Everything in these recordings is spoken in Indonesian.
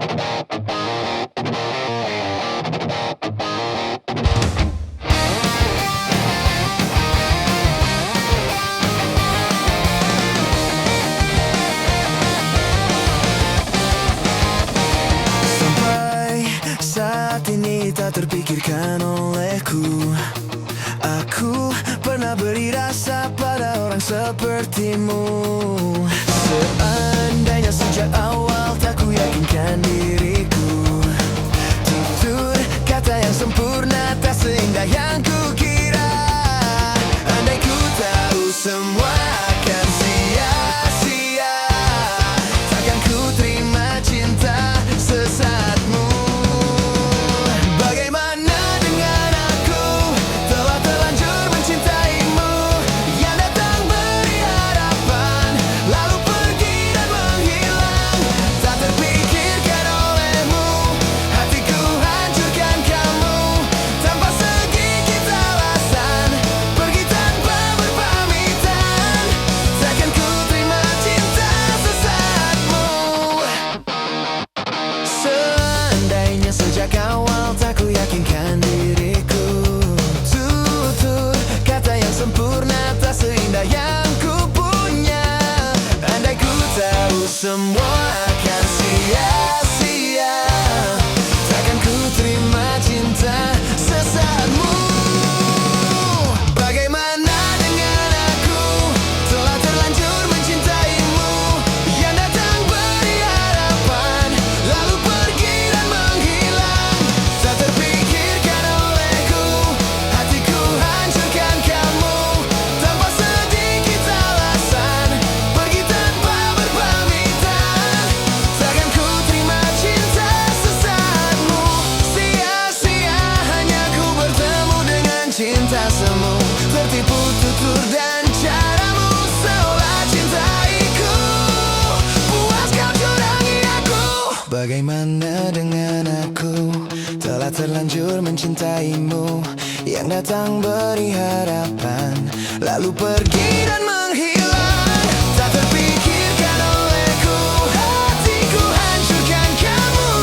Sampai saat ini tak terpikirkan olehku. Aku pernah beri rasa pada orang sepertimu. Seandainya sejak awal tak ku yakinkan diriku. Tutur kata yang sempurna tak seindah yang ku kira. Andai ku tahu semua akan sia-sia, takkan ku terima cinta sesaatmu. Bagaimana dengan aku, telah terlanjur mencintaimu, yang datang beri harapan, lalu pergi dan menghilang. Tak terpikirkan olehmu, hatiku hancurkan kamu, tanpa sedikit alasan, pergi tanpa berpamitan. Takkan ku terima cinta sesaatmu. Seandainya sejak awal tak ku yakinkan diriku. Tutur kata yang sempurna tak seindah yang ku punya. Andai ku tahu semua akan sia-sia, takkan ku terima cinta sesaatmu. Bagaimana dengan aku, telah terlanjur mencintaimu, yang datang beri harapan, lalu pergi dan menghilang. Tak terpikirkan olehku, hatiku hancurkan kamu, tanpa sedikit alasan, pergi tanpa berpamitan. Takkan ku terima cinta sesaatmu. Sia-sia hanya ku bertemu dengan cinta semu, tertipu tutur dan caramu seolah cintaiku. Puas kau curangi aku. Bagaimana dengan aku, telah terlanjur mencintaimu, yang datang beri harapan, lalu pergi dan menghilang. Tak terpikirkan olehku, hatiku hancurkan kamu,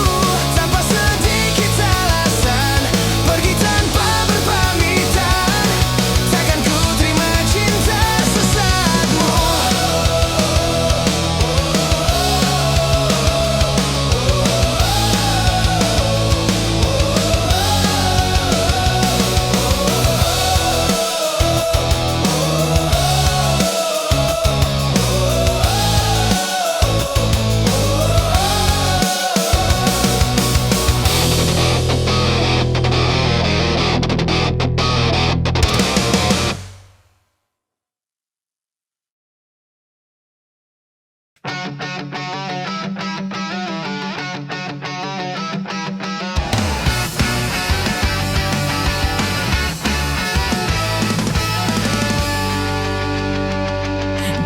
tanpa sedikit alasan, pergi tanpa berpamitan. Takkan ku terima cinta sesaatmu.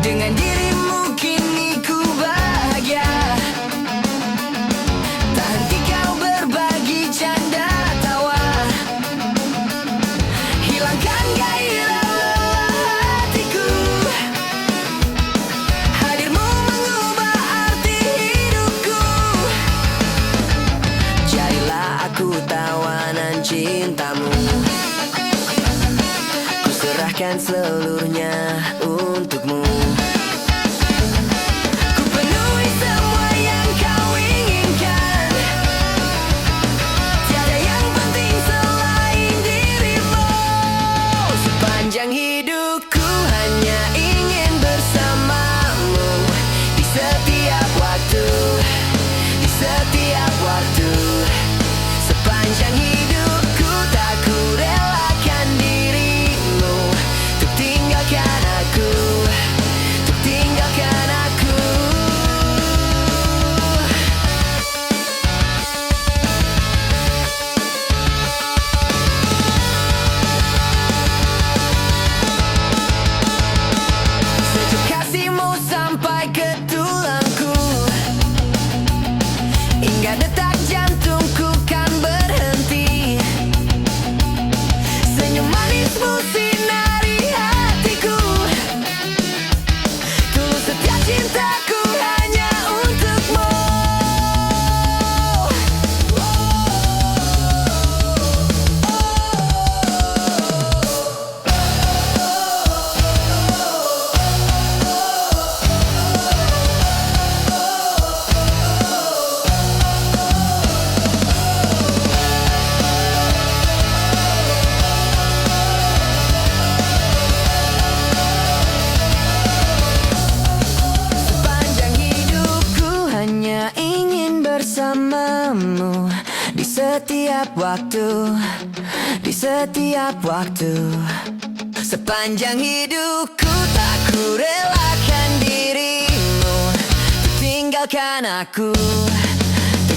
Dengan dirimu kini ku bahagia. Tak henti kau berbagi canda tawa, hilangkan gairah lelah hatiku. Hadirmu mengubah arti hidupku. Jadilah aku tawanan cintamu, ku serahkan seluruhnya untukmu. Ku penuhi semua yang kau inginkan, tiada yang penting selain dirimu. Sepanjang hidupku hanya ingin bersamamu, di setiap waktu, di setiap waktu. Sepanjang hidupku tak ku relakan dirimu, untuk tinggalkan aku, untuk tinggalkan aku. Sejuk kasihmu sampai ke tulangku, hingga detak jantungku kan berhenti. Senyum manismu sinari hatiku, tulus setiap cintaku hanya untukmu. bersamamu di setiap waktu, di setiap waktu. Sepanjang hidupku tak ku relakan dirimu tinggalkan aku,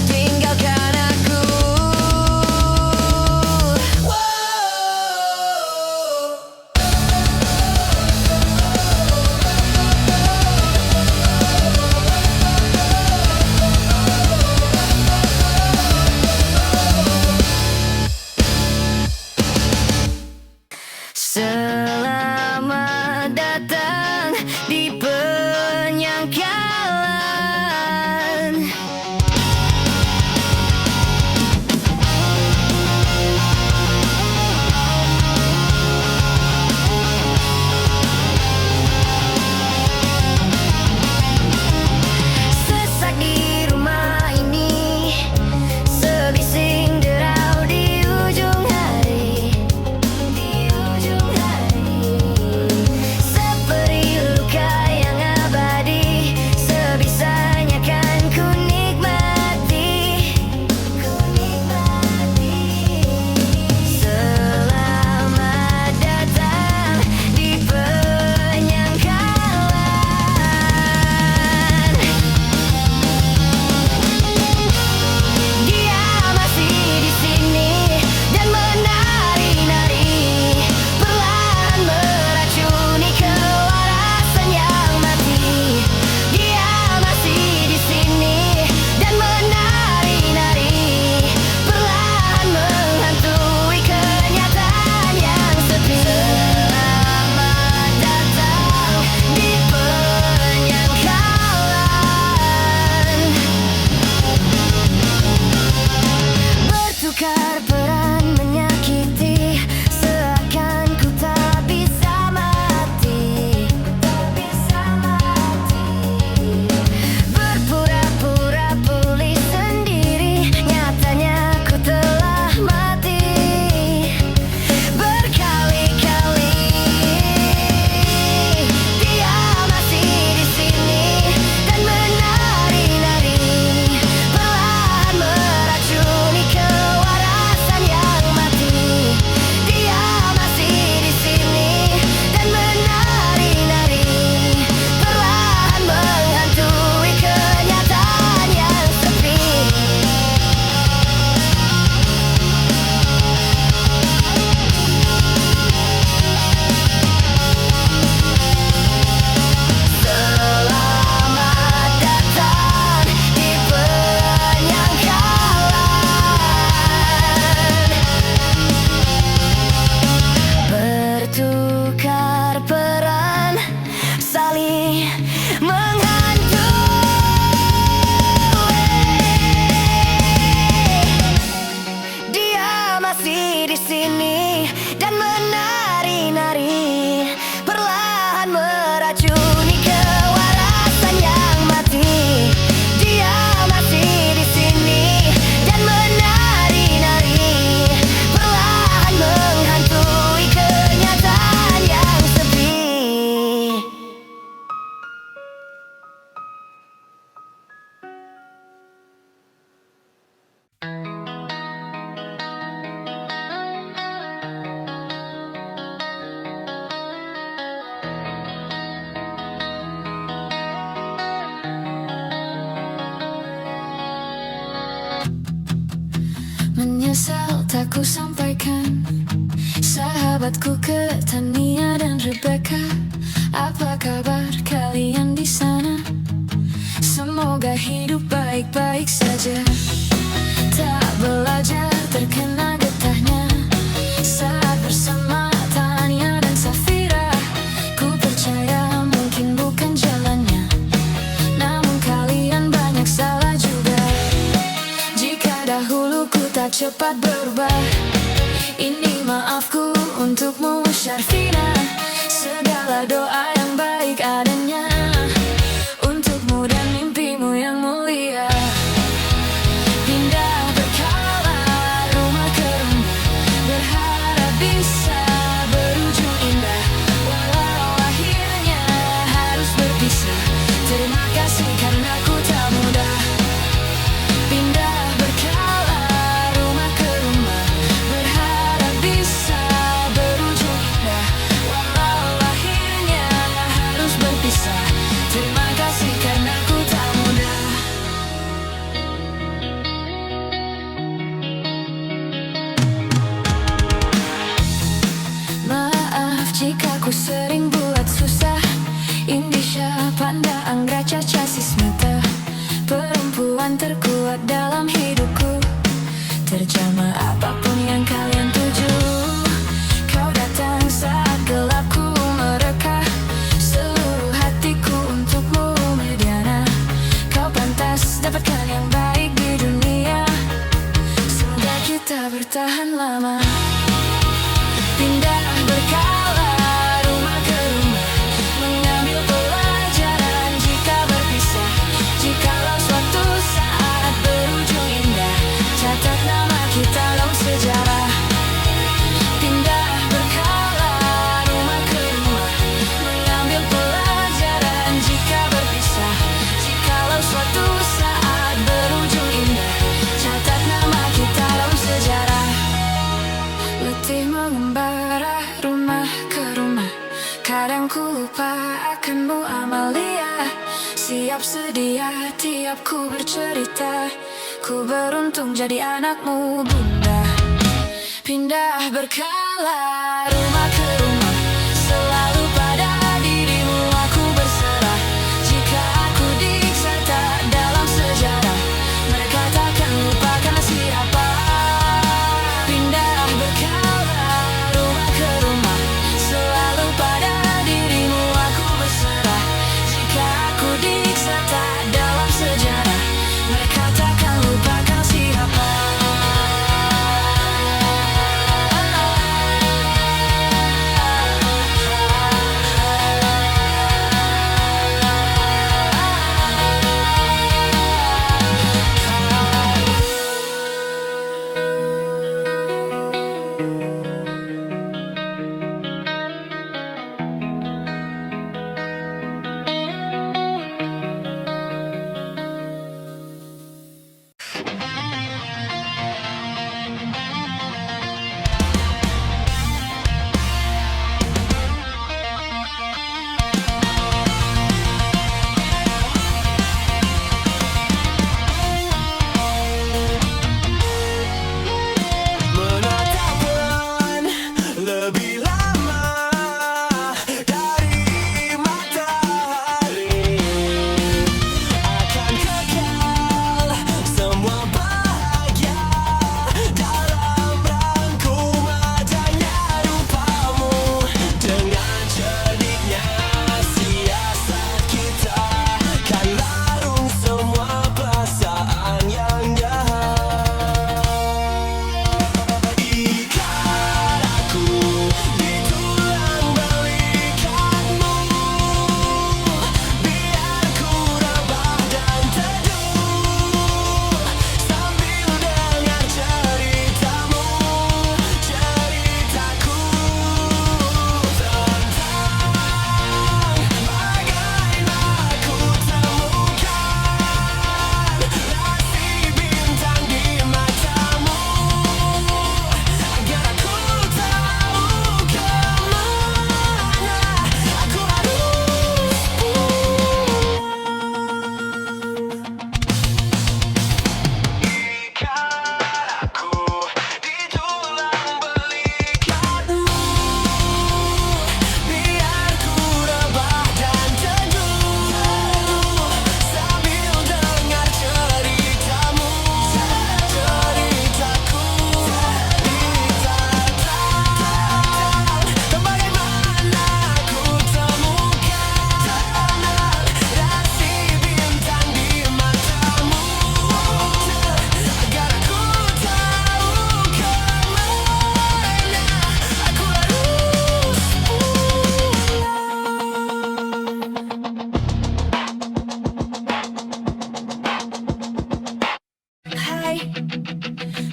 tinggalkan aku. Selamat datang di penyangkalan. Sesak di rumah ini, sebising derau di ujung hari, di ujung hari. Seperti luka yang abadi, sebisanya kan ku nikmati, ku nikmati. Selamat datang di penyangkalan. Dia masih di sini dan menari-nari, perlahan meracuni kewarasan yang mati. Dia masih di sini dan menari-nari, perlahan menghantui kenyataan yang sepi. Selamat datang di penyangkalan. Bertukar peran menyakiti, seakan ku tak bisa mati, tak bisa mati. Berpura-pura pulih sendiri, nyatanya ku telah mati berkali-kali. Dia masih di sini dan menari-nari, perlahan meracuni kewarasan yang mati. Dia masih di sini dan menari-nari, perlahan menghantui kenyataan yang sepi. Selamat datang di penyangkalan. Bertukar peran, saling menghantui. Dia masih di sini dan menari-nari, perlahan meracuni kewarasan yang mati. Dia masih di sini dan menari-nari, perlahan menghantui kenyataan yang sepi. Menyesal tak ku sampaikan, sahabatku Tania dan Rebecca. Apa kabar kalian di sana? Semoga hidup baik-baik saja. Tak belajar terkena getahnya saat bersama Tania dan Safira. Ku percaya mungkin bukan jalannya, namun kalian banyak salah juga. Jika dahulu ku tak cepat berubah, ini maafku untukmu Syarfina. Segala doa yang baik adanya untukmu dan mimpimu yang mulia. Pindah berkala rumah ke rumah, berharap bisa berujung indah. Walau akhirnya harus berpisah, terima kasih karena ku tak mudah. Anda Anggra Caca Sismita, perempuan terkuat dalam hidupku. Terjemah apapun yang kalian tuju. Kau datang saat gelapku mereka. Seluruh hatiku untukmu Mediana. Kau pantas dapatkan yang baik di dunia. Semoga kita bertahan lama. Pindah berkala rumah ke rumah, mengambil pelajaran jika berpisah. Jikalau suatu saat berujung indah, catat nama kita dalam sejarah. Pindah berkala rumah ke rumah, mengambil pelajaran jika berpisah. Jikalau suatu saat berujung indah, catat nama kita dalam sejarah. Letih mengembara rumah ke rumah, kadang ku lupa akanmu Amalia. Siap sedia tiap ku bercerita, ku beruntung jadi anakmu bunda. Pindah berkala rumah ke rumah, selalu pada dirimu aku berserah. Jika aku diksa tak dalam sejarah, mereka takkan lupakan siapa. Pindah berkala rumah ke rumah, selalu pada dirimu aku berserah. Jika aku diksa tak dalam sejarah, mereka takkan lupakan siapa. Lebih lama dari matahari, akan kekal semua bahagia dalam rangkuman adanya rupamu. Dengan cerdiknya siasat kita kan larung semua perasaan yang jahat.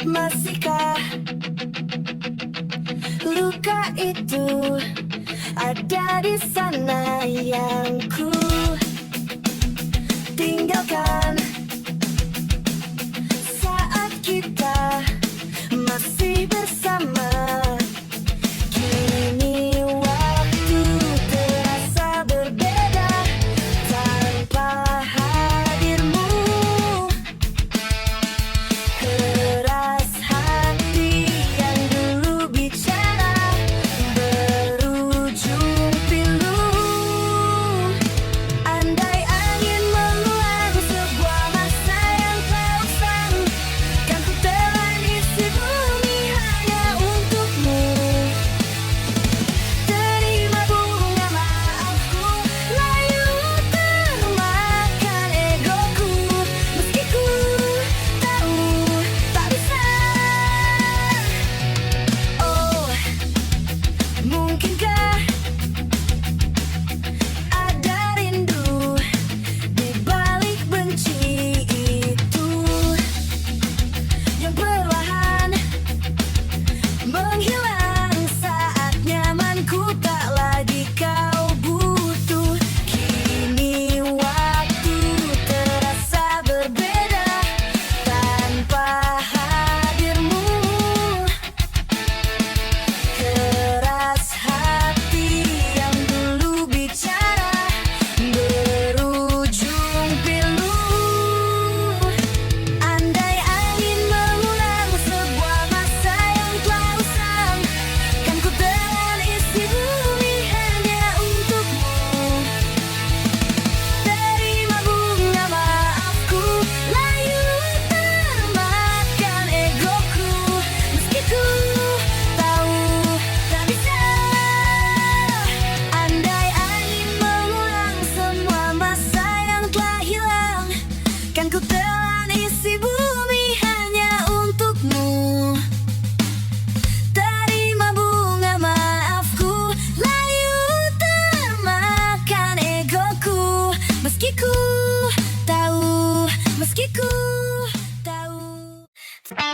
Masihkah luka itu ada di sana yang ku tinggalkan saat kita masih bersama? Kini waktu terasa berbeda tanpa hadirmu. Keras hati yang dulu bicara berujung pilu. Andai Ada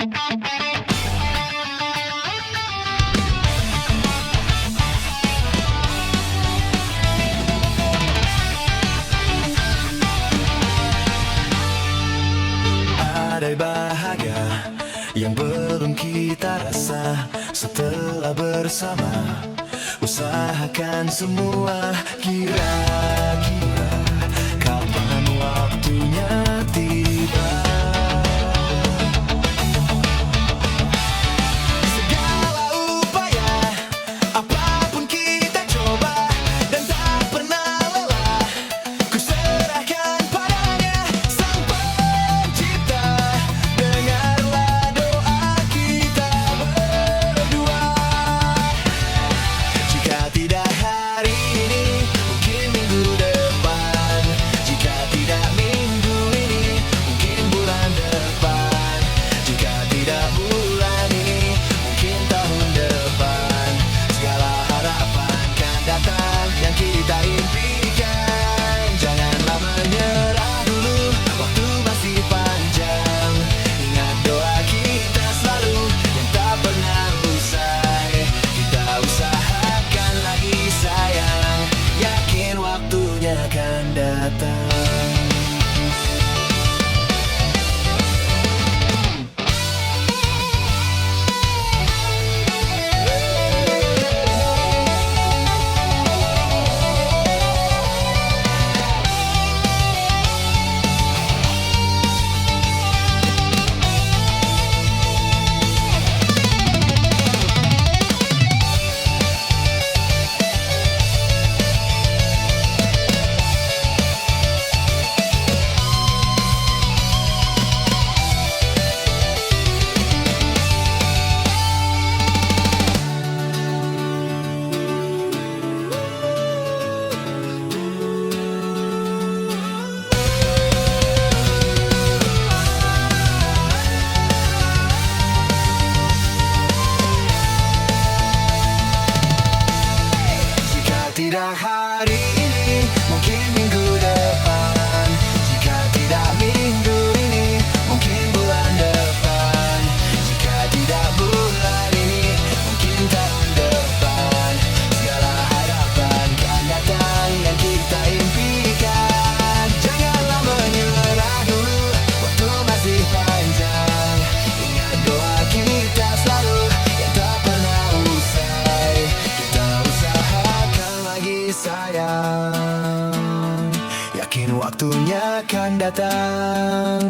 bahagia yang belum kita rasa setelah bersama. Usahakan semua, kira-kira kapan waktunya tiba. Segala upaya, apapun kita coba dan tak pernah lelah. Ku serahkan padanya Sang Pencipta. Dengarlah doa kita berdua. Jika tidak hari ini, mungkin minggu depan. Jika tidak minggu ini, mungkin bulan depan. Jika tidak bulan ini, mungkin tahun depan. Segala harapan kan datang yang kita impikan. Janganlah menyerah dulu, waktu masih panjang. Ingat doa kita selalu yang tak pernah usai. Kita usahakan lagi sayang, yakin waktunya akan datang. Jika tidak hari ini, mungkin minggu depan. Jika tidak minggu ini, mungkin bulan depan. Jika tidak bulan ini, mungkin tahun depan. Segala harapan kan datang yang kita impikan. Janganlah menyerah dulu, waktu masih panjang. Ingat doa kita selalu yang tak pernah usai. Kita usahakan lagi sayang, yakin waktunya akan datang.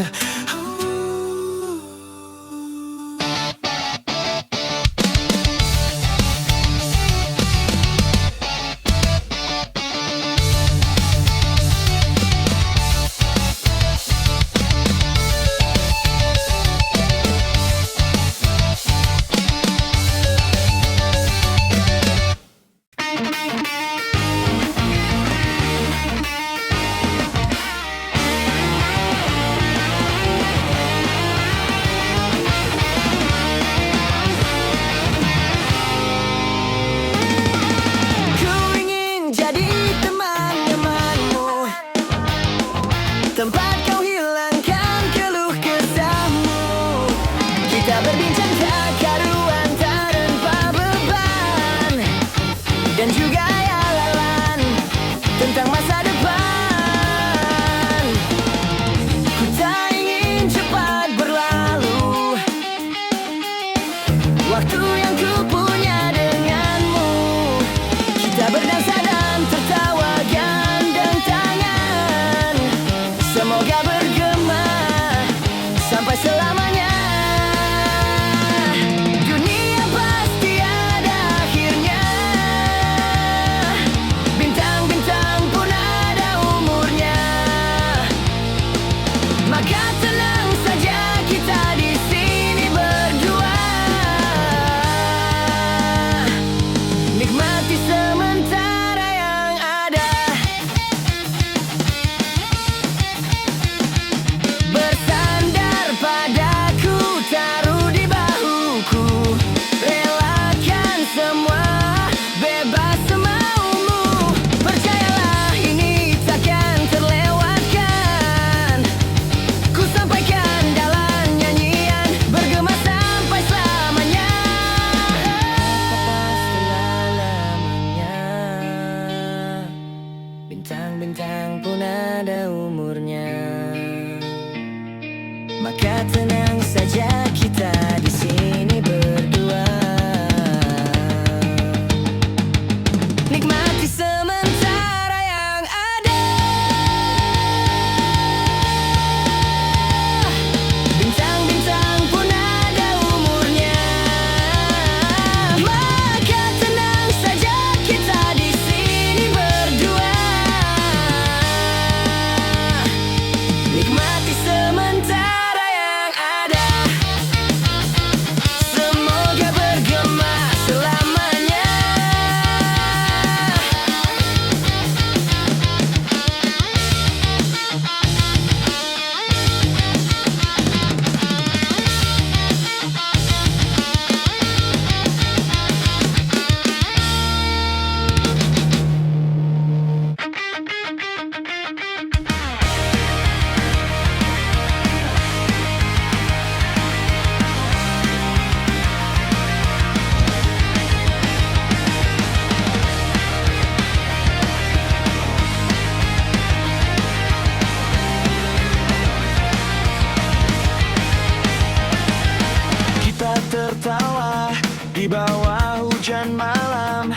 tertawa di bawah hujan malam.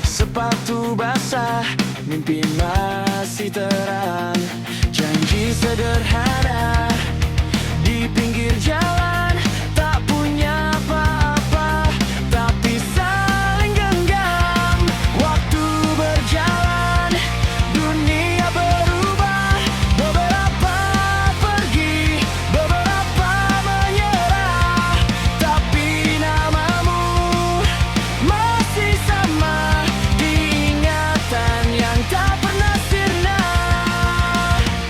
Sepatu basah, mimpi masih terang. Janji sederhana di pinggir jalan, tak punya apa-apa, tapi saling genggam. Waktu berjalan, dunia berubah. Beberapa pergi, beberapa menyerah, tapi namamu masih sama di ingatan yang tak pernah sirna.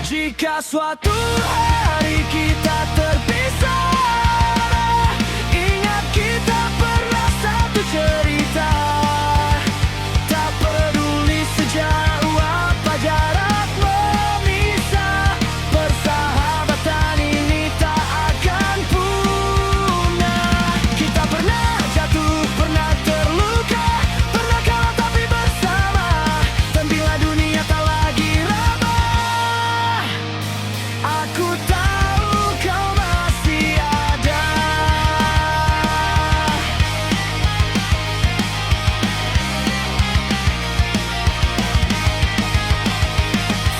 Jika suatu hari kita terpisah, ingat kita pernah satu cerita. Tak peduli sejauh apa jarak memisah, persahabatan ini tak akan punah. Kita pernah jatuh, pernah terluka, pernah kalah tapi bersama. Dan bila dunia tak lagi ramah, aku tahu kau masih ada.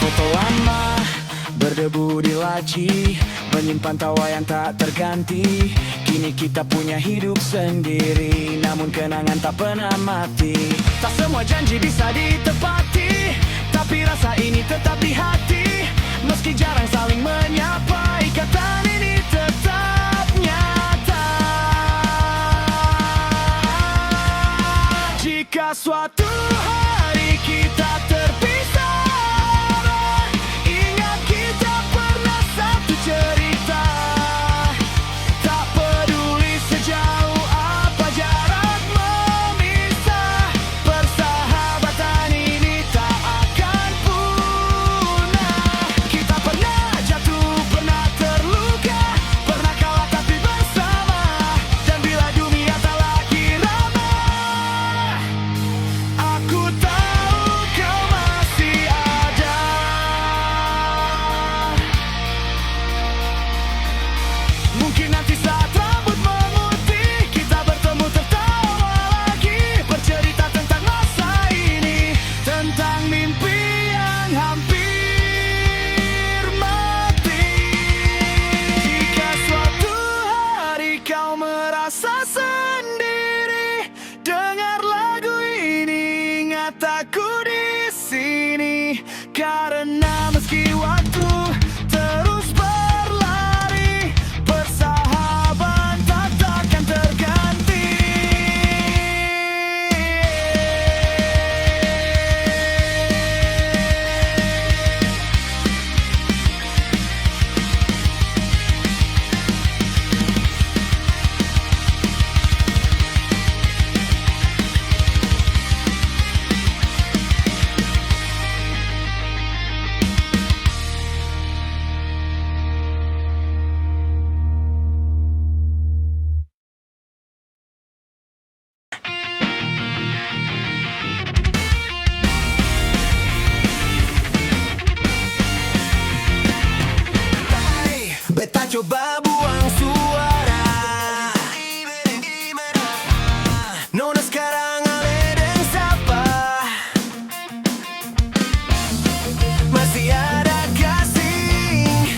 Foto lama berdebu di laci, menyimpan tawa yang tak terganti. Kini kita punya hidup sendiri, namun kenangan tak pernah mati. Tak semua janji bisa ditepati, tapi rasa ini tetap di hati. Meski jarang saling menyapa, ikatan ini tetap nyata. Jika suatu hari kita terpisah, ingat kita pernah satu cerita. Tak peduli sejauh apa jarak memisah, persahabatan ini tak akan punah. Kita pernah jatuh, pernah terluka, pernah kalah tapi bersama. Dan bila dunia tak lagi ramah, aku tahu kau masih ada. Mungkin nanti saat rambut memutih, kita bertemu tertawa lagi, bercerita tentang masa ini, tentang mimpi yang hampir mati. Jika suatu hari kau merasa sendiri, dengar lagu ini, ingat aku di sini. Karena meski waktu terus berlari, persahabatan takkan terganti. Beta coba buang suara, nona sekarang ale dan sapa. Masih ada kasih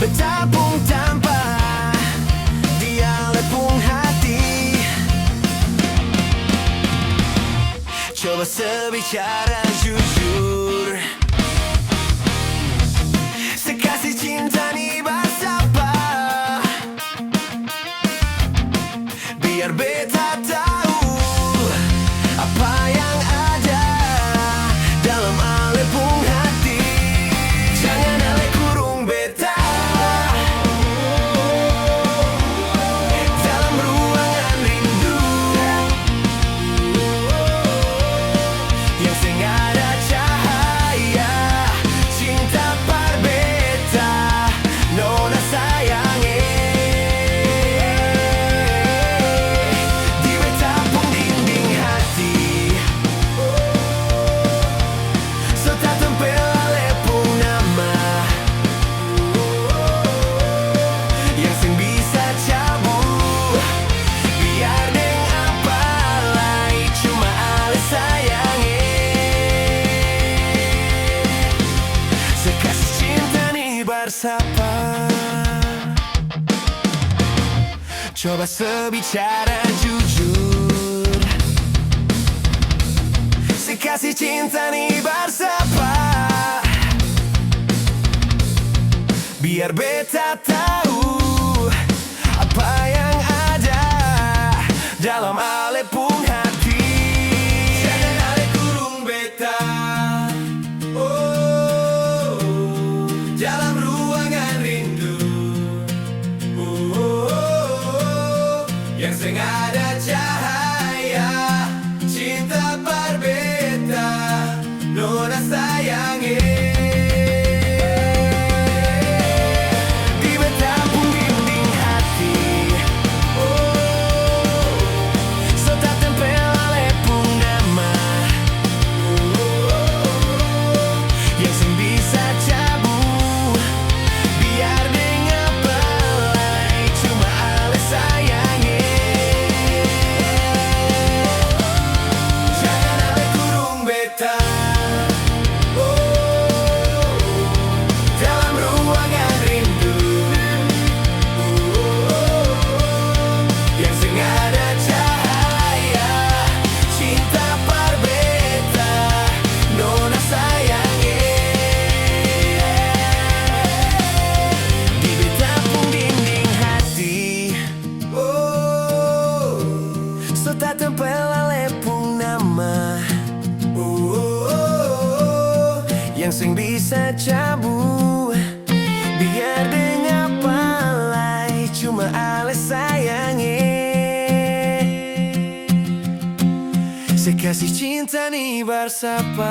bertabung tanpa dia lepung hati. Coba sebicara jujur, sekasih cinta nih basapa. Biar beta tahu apa yang ada dalam alepung hati. Jangan ale kurung beta dalam ruangan rindu yang sing ada cahaya cinta par beta, nona sayange. Di Coba sebicara jujur, si kasih cinta nih bersapa, biar beta tahu apa yang ada dalam alepung hati. Jangan ale kurung beta, oh, dalam ruangan rindu, oh, yang sengaja cahaya cinta berbeda, nona sayangi. Tak tempel alepung nama, yang sing bisa cabu, biar dengar palai cuma ale sayangi. Sekasih cinta nih bersapa.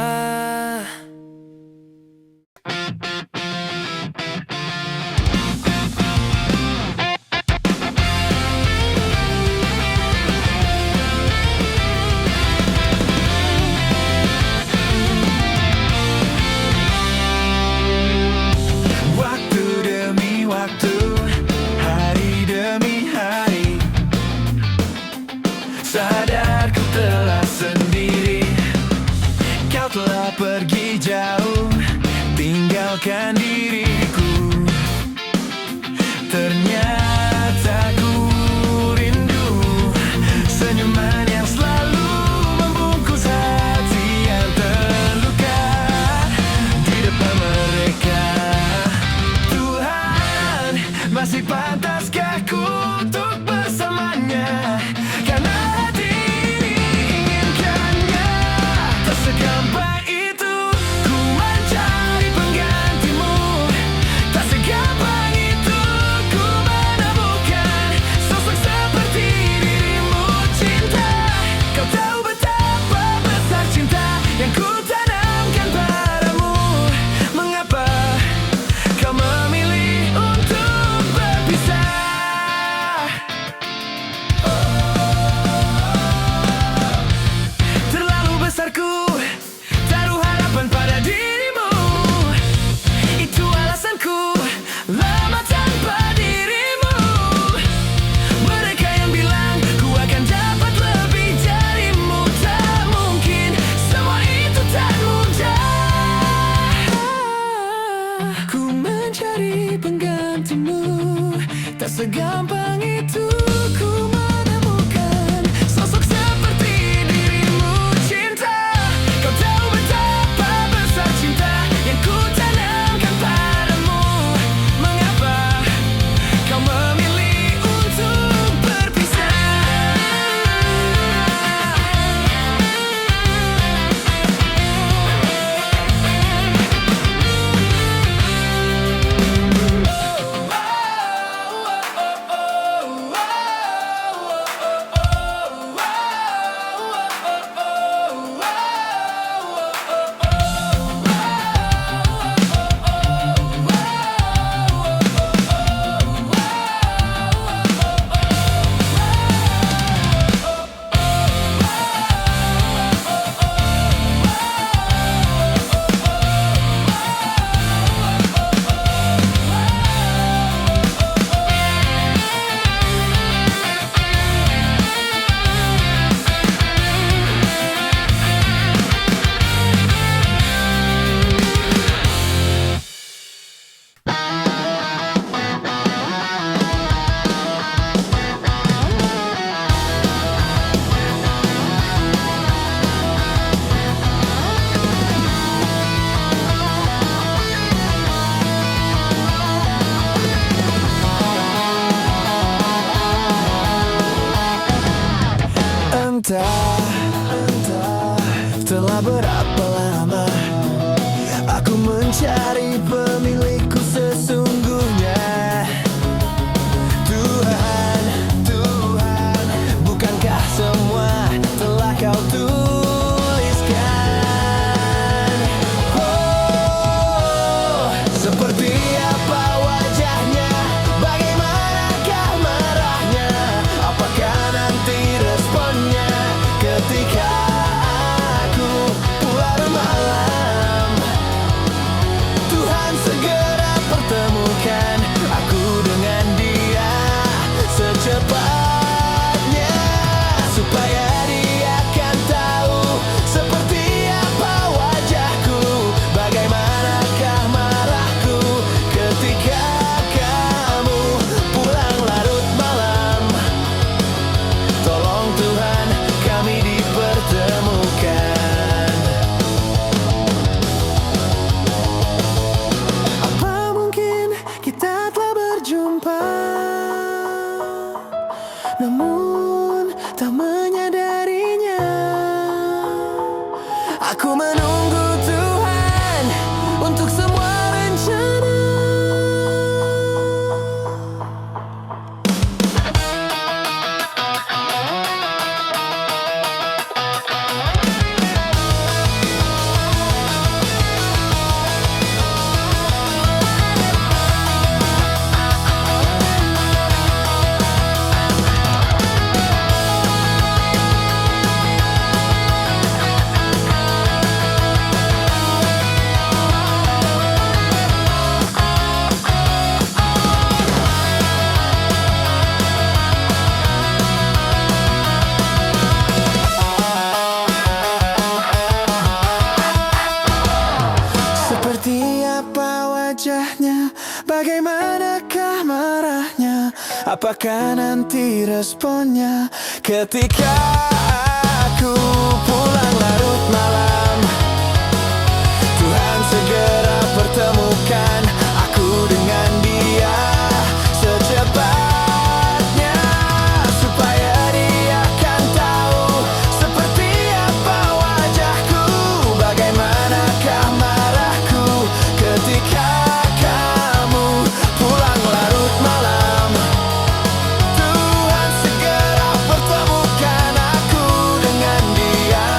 Sadar ku telah sendiri, kau telah pergi jauh, tinggalkan diriku. Ternyata ku rindu senyuman yang selalu membungkus hati yang terluka di depan mereka. Tuhan, masih pantaskah ku untuk bersamanya? Karena segampang itu ku mencari penggantimu, tak segampang itu ku menemukan sosok seperti dirimu. Cinta, kau tahu betapa besar cinta yang ku tanamkan padamu. Mengapa kau memilih untuk berpisah? Terlalu besarku taruh harapan pada dirimu, itu alasanku lama tanpa dirimu. Mereka yang bilang ku akan dapat lebih darimu, tak mungkin, semua itu tak mudah. Ku mencari penggantimu, tak segampang itu ku menemukan sosok seperti dirimu. Cinta, kau tahu betapa besar cinta yang ku tanamkan padamu. Mengapa kau memilih untuk berpisah? Entah telah berapa lama aku mencari pemilikku sesungguhnya. Tuhan, Tuhan, bukankah semua telah kau tuliskan? Oh, seperti apa wajahnya, bagaimanakah marahnya, apakah nanti responnya ketika aku pulang malam? Tuhan segera pertemukan aku dengan dia secepatnya, supaya dia akan tahu seperti apa wajahku, bagaimanakah marahku ketika kamu pulang larut malam. Tolong Tuhan kami dipertemukan. Apa mungkin kita telah berjumpa, namun tak menyadarinya. Aku menunggu Tuhan untuk semua rencana. Seperti apa wajahnya, bagaimanakah marahnya, apakah nanti responnya ketika aku pulang larut malam? Tuhan segera pertemukan aku dengan dia secepatnya, supaya dia akan tahu seperti apa wajahku, bagaimanakah marahku ketika kamu pulang larut malam. Tuhan segera pertemukan aku dengan dia.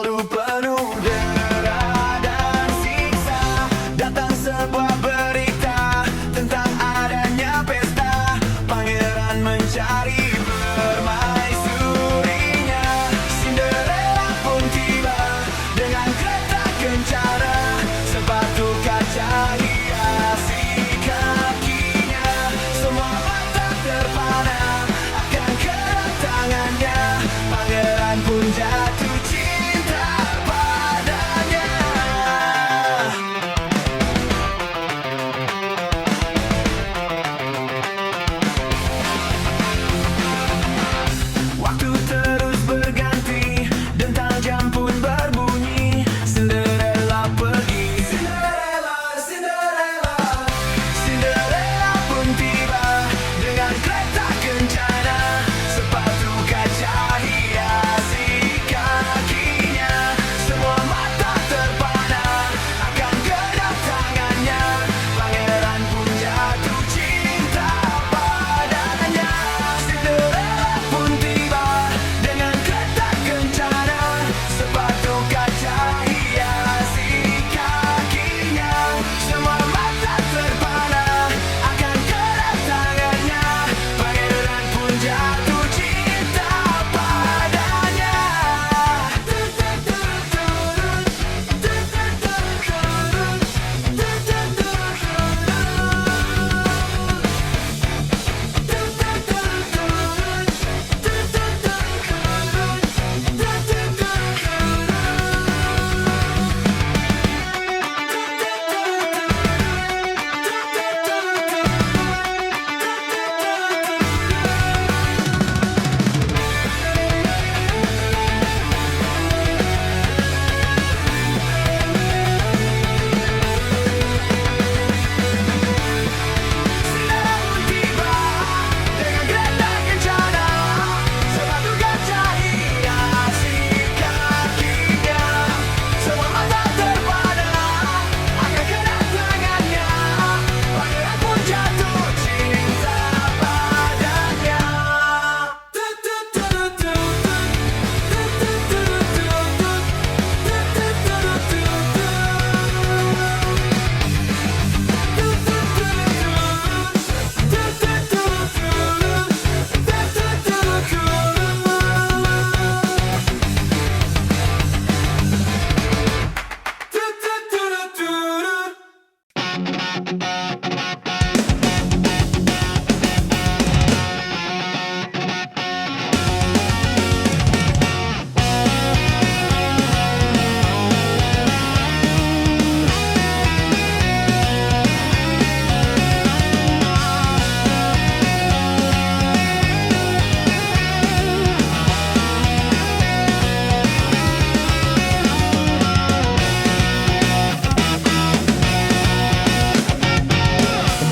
selalu penuh dera dan siksa. Datang sebuah berita tentang adanya pesta. Pangeran mencari permaisurinya. Cinderella pun tiba dengan kereta kencana. Sepatu kaca hiasi kakinya. Semua mata terpana akan kedatangannya. Pangeran pun jatuh cinta padanya. Waktu terus berganti, dentang jam pun berbunyi. Cinderella pergi. Cinderella pun tiba dengan kereta kencana. Sepatu kaca hiasi kakinya. Semua mata terpana akan kedatangannya. Pangeran pun jatuh cinta padanya. Cinderella pun tiba dengan kereta kencana. Sepatu kaca hiasi kakinya. Semua mata terpana akan kedatangannya. Pangeran pun jatuh cinta padanya.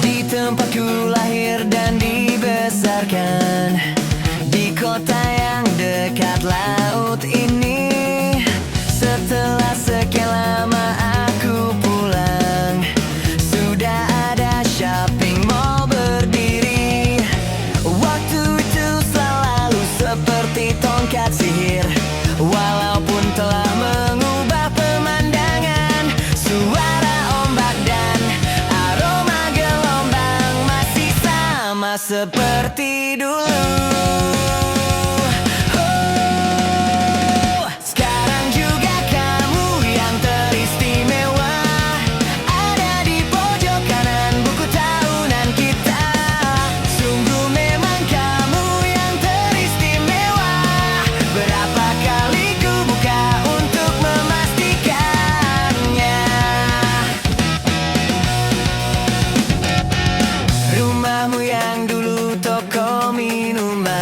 Di tempatku lahir dan dibesarkan, di kota yang dekat laut ini. Setelah sekian lama aku pulang, sudah ada shopping mall berdiri. Waktu itu selalu seperti tongkat sihir. Walaupun telah mengubah pemandangan, suara ombak dan aroma gelombang masih sama seperti dulu. Sekarang juga kamu yang teristimewa, ada di pojok kanan buku tahunan kita. Sungguh memang kamu yang teristimewa. Berapa kali ku buka untuk memastikannya. Rumahmu yang dulu toko minuman,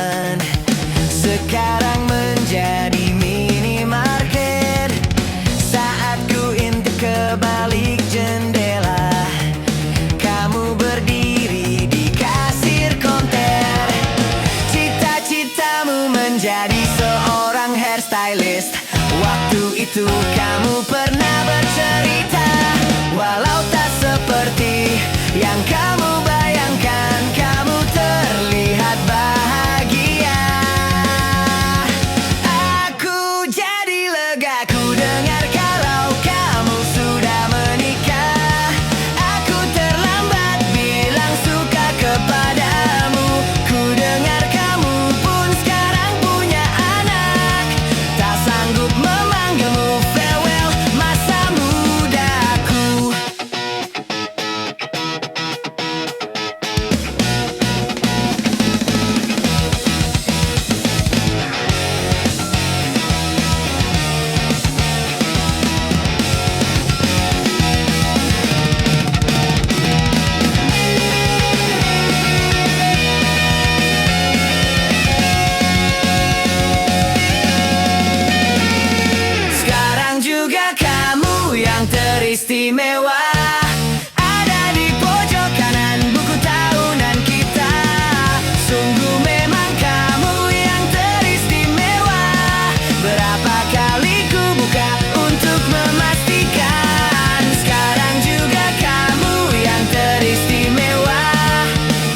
teristimewa ada di pojok kanan buku tahunan kita. Sungguh memang kamu yang teristimewa. Berapa kali ku buka untuk memastikan, sekarang juga kamu yang teristimewa.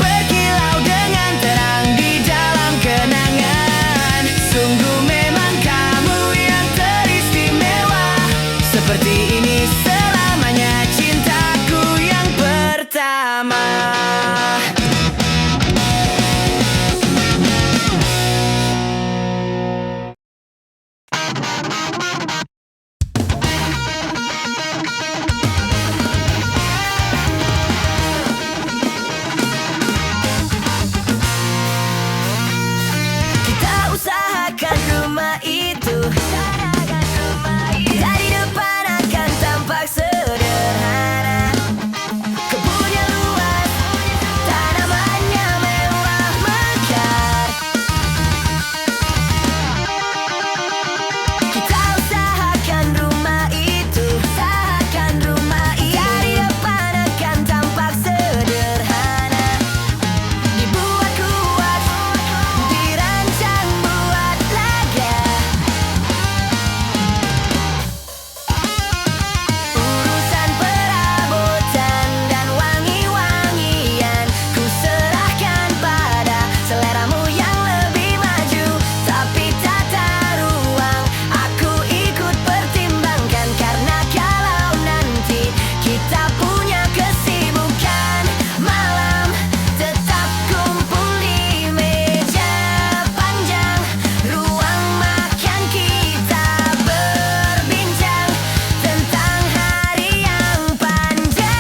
Berkilau dengan terang di dalam kenangan. Sungguh memang kamu yang teristimewa. Seperti ini selamanya cintaku yang pertama. Kita usahakan rumah itu dari depan akan tampak sederhana. Kebunnya luas, tanamannya mewah mekar. Kita usahakan rumah itu dari depan akan tampak sederhana. Dibuat kuat, dirancang buat laga. Urusan perabotan dan wangi-wangian ku serahkan pada seleramu yang lebih maju. Tapi tata ruang aku ikut pertimbangkan, karena kalau nanti kita punya kesibukan, malam tetap kumpul di meja panjang. Ruang makan kita berbincang tentang hari yang panjang.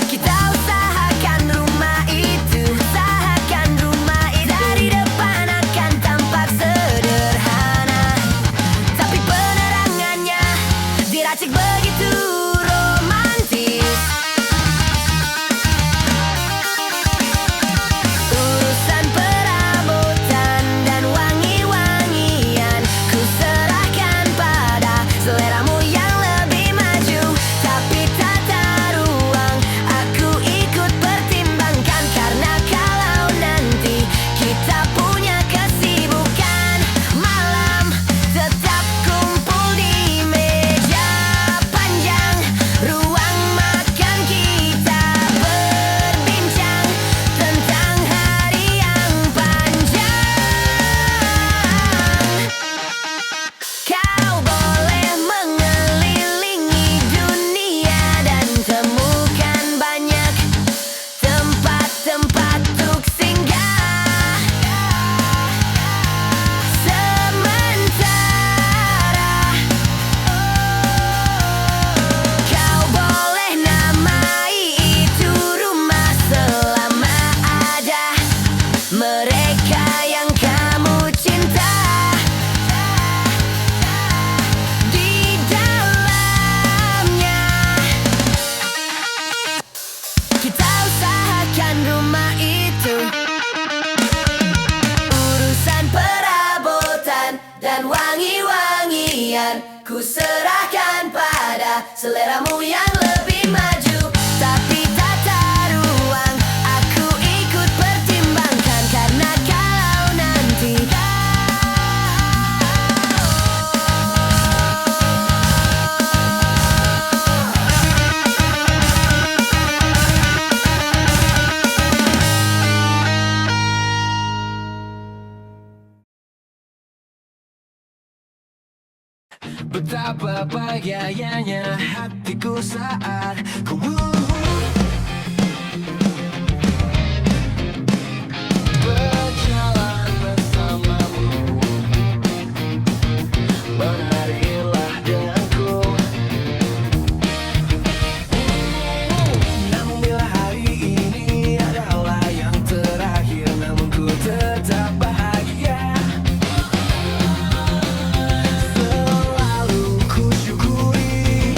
Kita usahakan rumah itu dari depan akan tampak sederhana, tapi penerangannya diracik begitu romantis. Urusan perabotan dan wangi-wangian ku serahkan pada seleramu yang lebih maju. Tapi tata ruang aku ikut pertimbangkan, karena kalau nanti kita punya kesibukan, malam tetap kumpul di meja panjang. Ruang makan kita berbincang tentang hari yang panjang. Kau boleh mengelilingi dunia dan temukan banyak tempat-tempat untuk singgah. Sementara kau boleh namai itu rumah selama ada mereka yang kamu cinta di dalamnya. Kita usahakan rumah itu, urusan perabotan dan wangi-wangian ku serahkan pada seleramu yang lebih maju. Tapi tata ruang aku ikut pertimbangkan, karena kalau nanti Betapa bahagianya hatiku saat ku berjalan bersamamu. Menarilah denganku. Namun bila hari ini adalah yang terakhir, namun ku tetap bahagia. Selalu ku syukuri.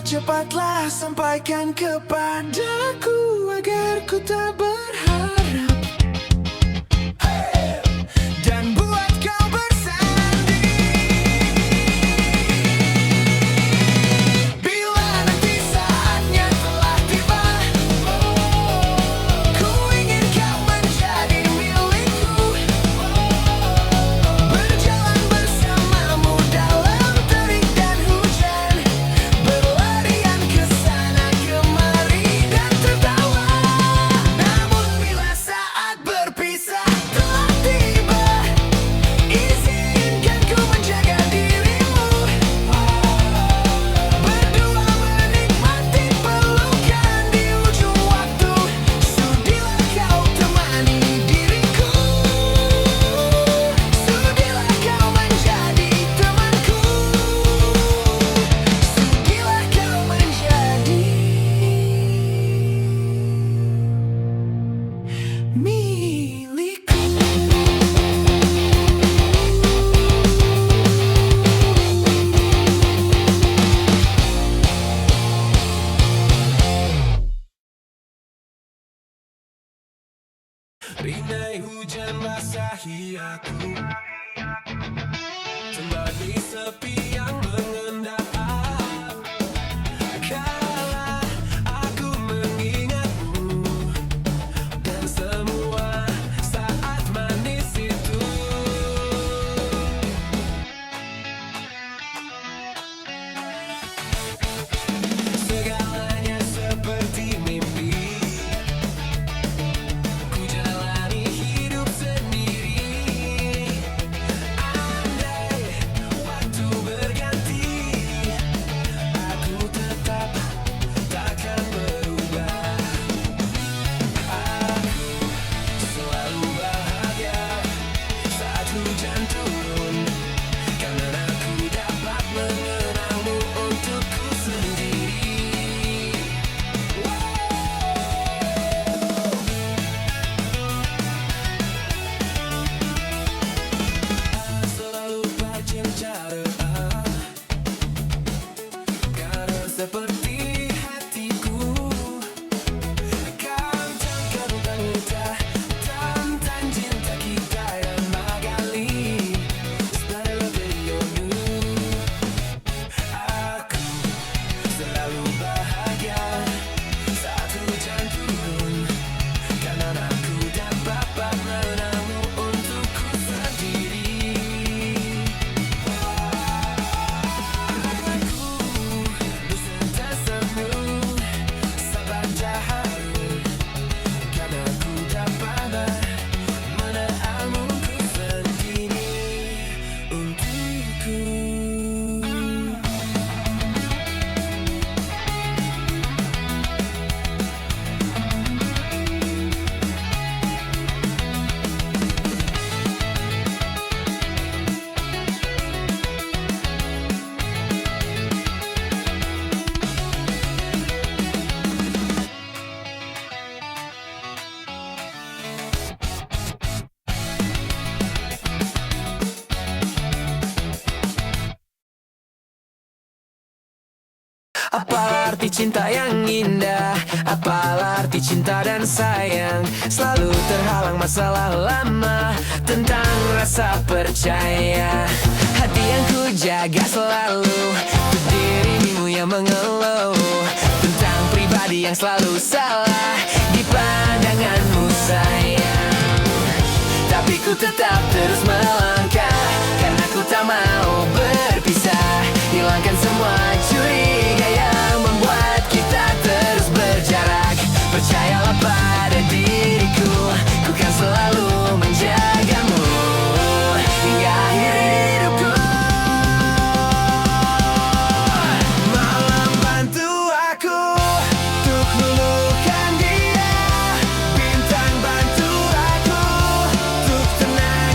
cepatlah sampaikan kepadaku agar ku tak berharap dan buat kau bersanding. Bila nanti saatnya telah tiba, ku ingin kau menjadi milikku, berjalan bersamamu dalam terik dan hujan, berlarian ke sana kemari dan tertawa. Namun bila saat berpisah telah tiba, izinkan ku menjaga dirimu, berdua menikmati pelukan di ujung waktu. Sudilah kau temani diriku, sudilah kau menjadi temanku, sudilah kau menjadi milikku. Rinai hujan basahi aku, kembali sepi yang mengendap. Kala aku mengingatmu dan semua saat manis itu. Segalanya seperti mimpi, ku jalani hidup sendiri. Andai waktu berganti, aku tetap takkan berubah. Aku selalu bahagia saat hujan turun, karena aku dapat mengenangmu untukku sendiri. Selalu bercinta, karena seperti hatiku akan tangkap kita tentang cinta kita yang magali. Stella Beyonu, aku selalu bahagia saat hujan turun, karena aku dapat mengenangmu untukku sendiri. Aku bersentasamu sabar jaharu, karena aku dapat mengenangmu sendiri untukku. Apa arti cinta yang indah? Apa arti cinta dan sayang? Selalu terhalang masalah lama tentang rasa percaya. Hati yang ku jaga selalu untuk dirimu yang mengeluh tentang pribadi yang selalu salah di pandanganmu sayang. Tapi ku tetap terus melangkah, karena ku tak mau berpisah. Hilangkan semua curiga yang membuat kita terus berjarak. Percayalah pada diriku, ku kan selalu menjagamu hingga akhir hidupku. Malam bantu aku untuk melukan dia, bintang bantu aku untuk tenang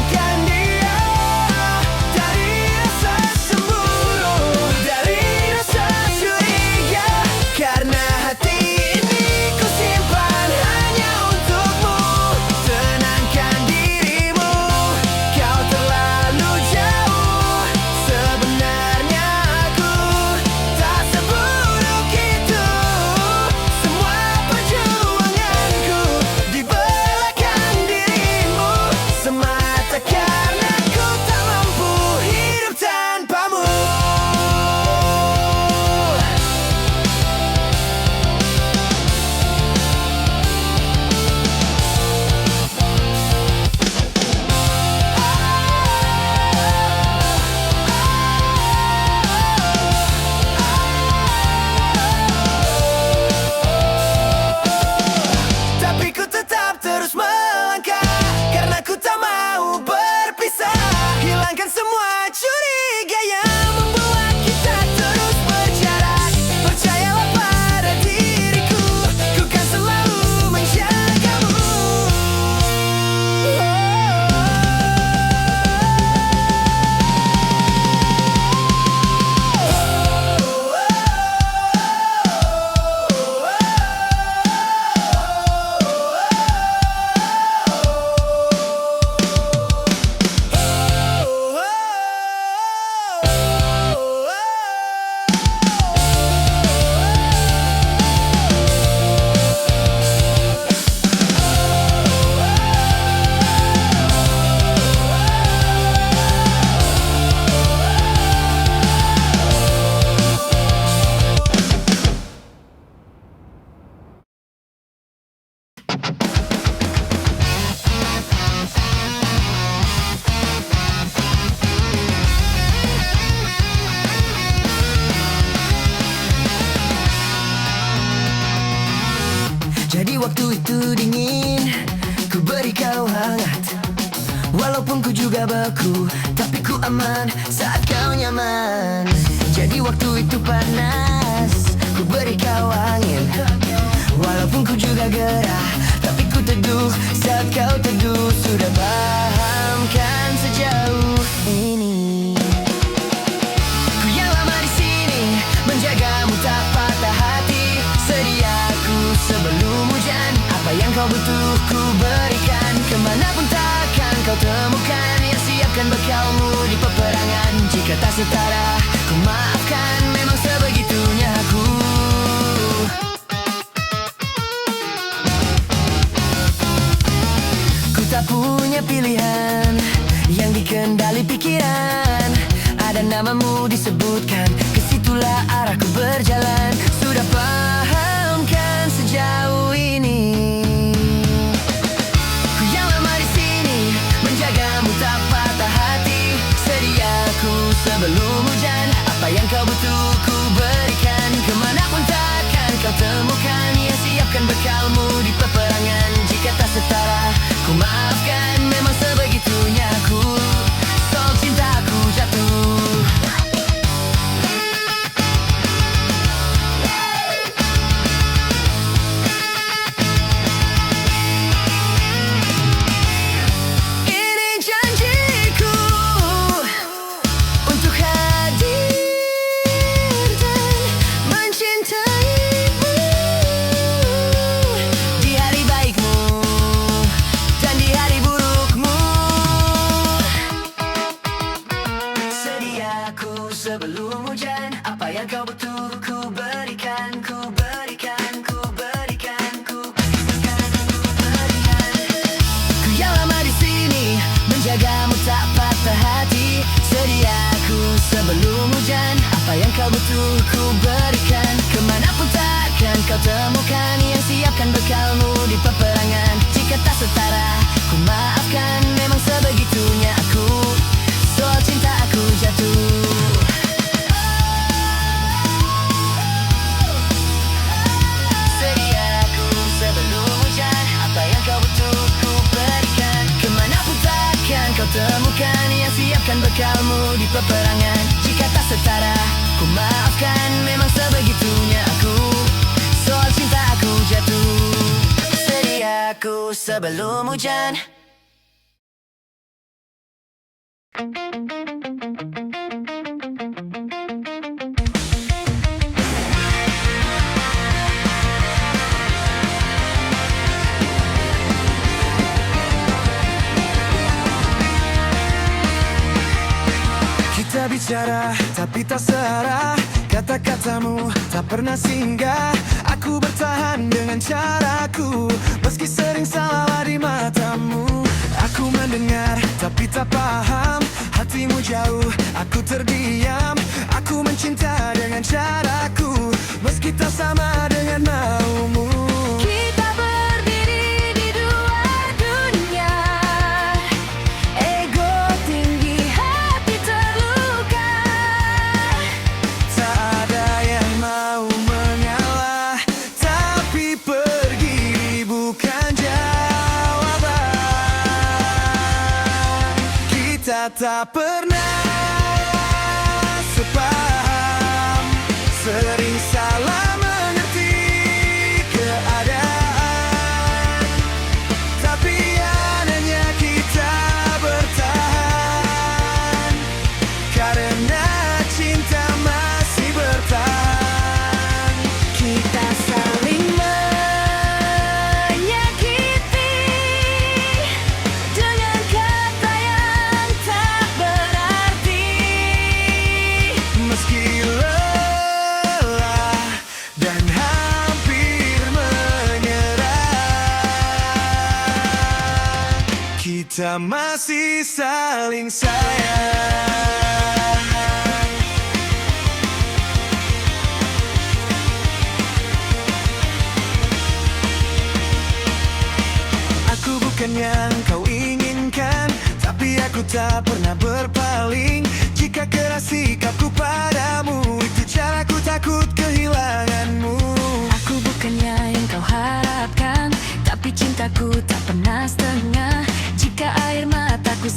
Walaupun ku juga beku, tapi ku aman saat kau nyaman. Jadi waktu itu panas, ku beri kau angin. Walaupun ku juga gerah, tapi ku teduh saat kau teduh. Sudah paham kan sejauh ini? Ku yang lama di sini, menjagamu tak patah hati. Sediaku sebelum hujan, apa yang kau butuh ku berikan. Kemanapun takkan kau temukan yang siapkan bekalmu di peperangan. Jika tak setara, ku maafkan, memang sebegitunya aku. Ku tak punya pilihan yang dikendali pikiran. Ada namamu disebutkan, kesitulah arahku berjalan. Sudah paham kan sejauh ini? Ku yang lama di sini, menjagamu tak patah hati. Sediaku sebelum hujan, apa yang kau butuh ku berikan. Kemanapun takkan kau temukan yang siapkan bekalmu di peperangan. Jika tak setara, ku maafkan, memang sebegitunya aku. Soal cintaku jatuh. Ini janjiku untuk hadir dan mencintaimu di hari baikmu dan di hari burukmu. Sediaku sebelum hujan, apa yang kau butuh ku berikan, ku berikan, ku berikan, ku berikan, ku berikan. Ku yang lama di sini, menjagamu tak patah hati. Sediaku sebelum hujan, apa yang kau butuh ku berikan. Kemanapun takkan kau temukan yang siapkan bekalmu di peperangan. Jika tak setara, ku maafkan, memang sebegitunya aku. Soal cinta aku jatuh. Sediaku sebelum hujan, apa yang kau butuh ku berikan. Kemanapun takkan kau temukan yang siapkan bekalmu di peperangan. Jika tak setara, ku maafkan, memang sebegitunya aku. Soal cinta aku jatuh. Sediaku sebelum hujan. Kita bicara tapi tak searah, kata-katamu tak pernah singgah. Aku bertahan dengan caraku, meski sering salah di matamu. Aku mendengar tapi tak paham, hatimu jauh, aku terdiam. Aku mencinta dengan caraku, meski tak sama dengan maumu. Kita berdiri di dua dunia, ego tinggi, hati terluka. Tak ada yang mau mengalah, tapi pergi bukan jawaban. Kita tak pernah sepaham, sering salah mengerti keadaan. Tapi anehnya kita bertahan, karena cinta masih bertahan. Kita saling menyakiti dengan kata yang tak berarti. Meski lelah dan hampir menyerah, kita masih saling sayang. Aku bukan yang kau inginkan, tapi aku tak pernah berpaling. Jika keras sikapku padamu, itu caraku takut kehilanganmu. Aku bukannya yang kau harapkan, tapi cintaku tak pernah setengah. Jika air mataku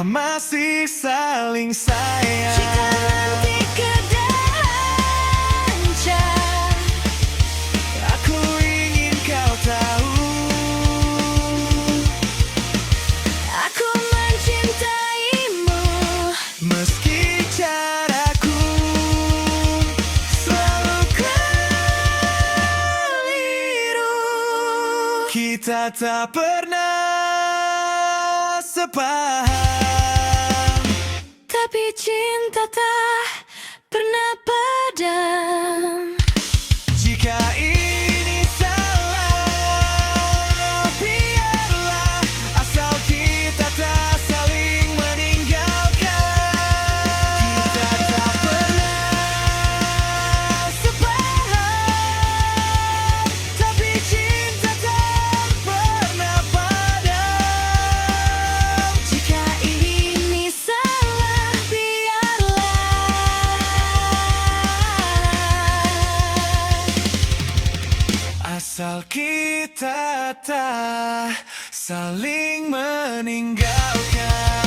masih saling sayang. Jika nanti keadaan hancur, Aku ingin kau tahu, aku mencintaimu. meski caraku selalu keliru, kita tak pernah sepaham. Tapi cinta tak pernah padam. Jika ini salah, biarlah, asal kita tak saling meninggalkan. Kita tak pernah sepaham, tapi cinta tak pernah padam. Jika ini salah, biarlah, Asal kita tak saling meninggalkan.